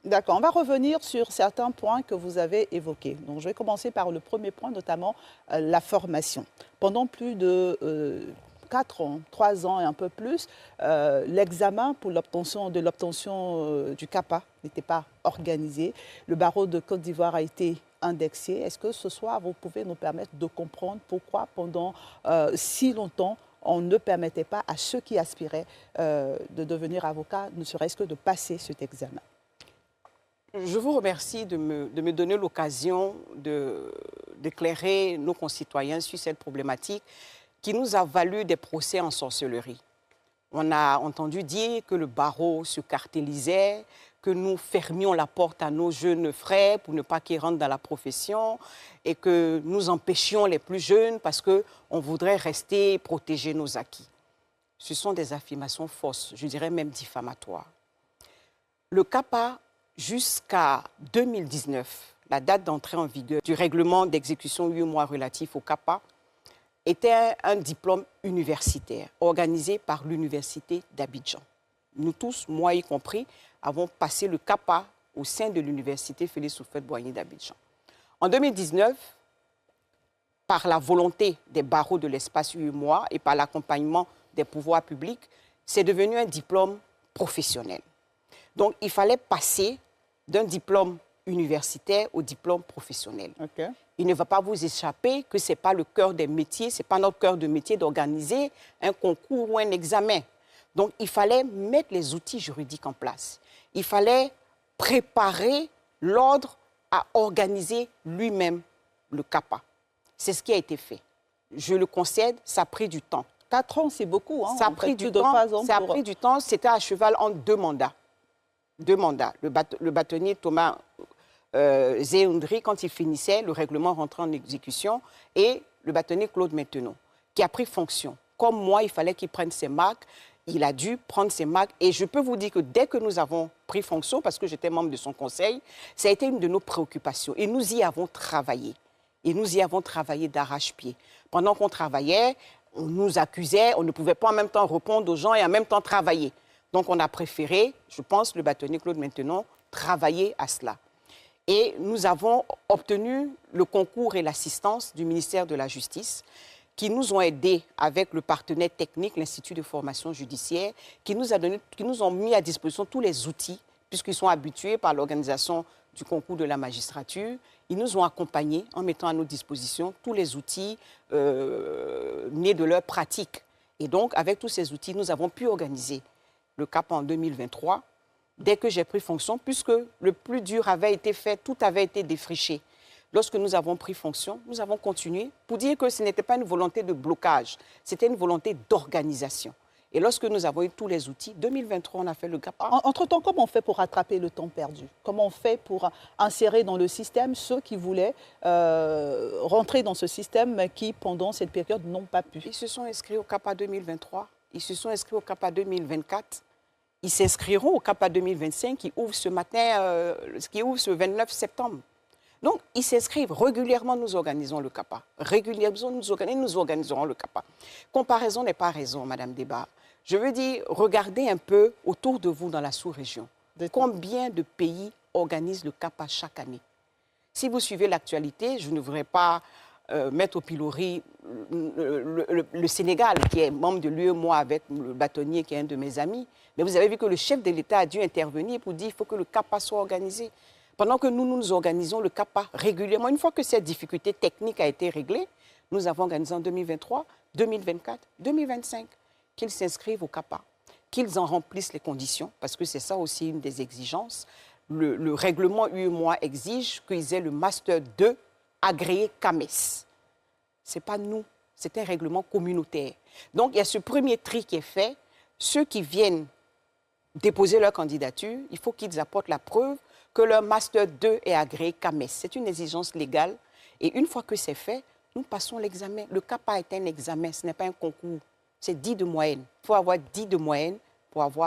D'accord, on va revenir sur certains points que vous avez évoqués. Donc, je vais commencer par le premier point, notamment la formation. Pendant plus de 4 ans, 3 ans et un peu plus, l'examen pour l'obtention du CAPA n'était pas organisé. Le barreau de Côte d'Ivoire a été indexé. Est-ce que ce soir, vous pouvez nous permettre de comprendre pourquoi pendant si longtemps, on ne permettait pas à ceux qui aspiraient de devenir avocats, ne serait-ce que de passer cet examen? Je vous remercie de me donner l'occasion d'éclairer nos concitoyens sur cette problématique qui nous a valu des procès en sorcellerie. On a entendu dire que le barreau se cartélisait, que nous fermions la porte à nos jeunes frères pour ne pas qu'ils rentrent dans la profession et que nous empêchions les plus jeunes parce qu'on voudrait rester protéger nos acquis. Ce sont des affirmations fausses, je dirais même diffamatoires. Le CAPA, jusqu'à 2019, la date d'entrée en vigueur du règlement d'exécution 8 mois relatif au CAPA, était un diplôme universitaire organisé par l'Université d'Abidjan. Nous tous, moi y compris, avons passé le CAPA au sein de l'Université Félix Houphouët-Boigny d'Abidjan. En 2019, par la volonté des barreaux de l'espace 8 mois et par l'accompagnement des pouvoirs publics, c'est devenu un diplôme professionnel. Donc, il fallait passer d'un diplôme universitaire au diplôme professionnel. Okay. Il ne va pas vous échapper que ce n'est pas le cœur des métiers, ce n'est pas notre cœur de métier d'organiser un concours ou un examen. Donc, il fallait mettre les outils juridiques en place. Il fallait préparer l'ordre à organiser lui-même le CAPA. C'est ce qui a été fait. Je le concède, ça a pris du temps. 4 ans, c'est beaucoup. Hein, ça a pris du temps. Ça a pris du temps. C'était à cheval en 2 mandats. 2 mandats. Le bâtonnier Thomas Zéundry, quand il finissait, le règlement rentrait en exécution, et le bâtonnier Claude Maintenon, qui a pris fonction. Comme moi, il fallait qu'il prenne ses marques. Il a dû prendre ses marques. Et je peux vous dire que dès que nous avons pris fonction, parce que j'étais membre de son conseil, ça a été une de nos préoccupations. Et nous y avons travaillé. Et nous y avons travaillé d'arrache-pied. Pendant qu'on travaillait, on nous accusait, on ne pouvait pas en même temps répondre aux gens et en même temps travailler. Donc, on a préféré, je pense, le bâtonnier Claude Maintenon, travailler à cela. Et nous avons obtenu le concours et l'assistance du ministère de la Justice, qui nous ont aidés avec le partenaire technique, l'Institut de formation judiciaire, qui nous ont mis à disposition tous les outils, puisqu'ils sont habitués par l'organisation du concours de la magistrature. Ils nous ont accompagnés en mettant à nos dispositions tous les outils nés de leur pratique. Et donc, avec tous ces outils, nous avons pu organiser le CAPA en 2023, dès que j'ai pris fonction, puisque le plus dur avait été fait, tout avait été défriché. Lorsque nous avons pris fonction, nous avons continué pour dire que ce n'était pas une volonté de blocage, c'était une volonté d'organisation. Et lorsque nous avons eu tous les outils, 2023, on a fait le CAPA. Entre-temps, comment on fait pour rattraper le temps perdu? Comment on fait pour insérer dans le système ceux qui voulaient rentrer dans ce système, mais qui, pendant cette période, n'ont pas pu? Ils se sont inscrits au CAPA 2023, ils se sont inscrits au CAPA 2024. Ils s'inscriront au CAPA 2025 qui ouvre ce matin, qui ouvre ce 29 septembre. Donc, ils s'inscrivent. Régulièrement, nous organisons le CAPA. Régulièrement, nous organiserons le CAPA. Comparaison n'est pas raison, Madame Débat. Je veux dire, regardez un peu autour de vous dans la sous-région. Combien de pays organisent le CAPA chaque année? Si vous suivez l'actualité, je ne voudrais pas mettre au pilori le Sénégal, qui est membre de l'UEMOA avec le bâtonnier qui est un de mes amis. Mais vous avez vu que le chef de l'État a dû intervenir pour dire qu'il faut que le CAPA soit organisé. Pendant que nous organisons le CAPA régulièrement, une fois que cette difficulté technique a été réglée, nous avons organisé en 2023, 2024, 2025, qu'ils s'inscrivent au CAPA, qu'ils en remplissent les conditions, parce que c'est ça aussi une des exigences. Le règlement UEMOA exige qu'ils aient le Master 2 agréé CAMES. Ce n'est pas nous, c'est un règlement communautaire. Donc, il y a ce premier tri qui est fait. Ceux qui viennent déposer leur candidature, il faut qu'ils apportent la preuve que leur Master 2 est agréé CAMES. C'est une exigence légale. Et une fois que c'est fait, nous passons l'examen. Le CAPA est un examen, ce n'est pas un concours. C'est 10 de moyenne. Il faut avoir 10 de moyenne pour avoir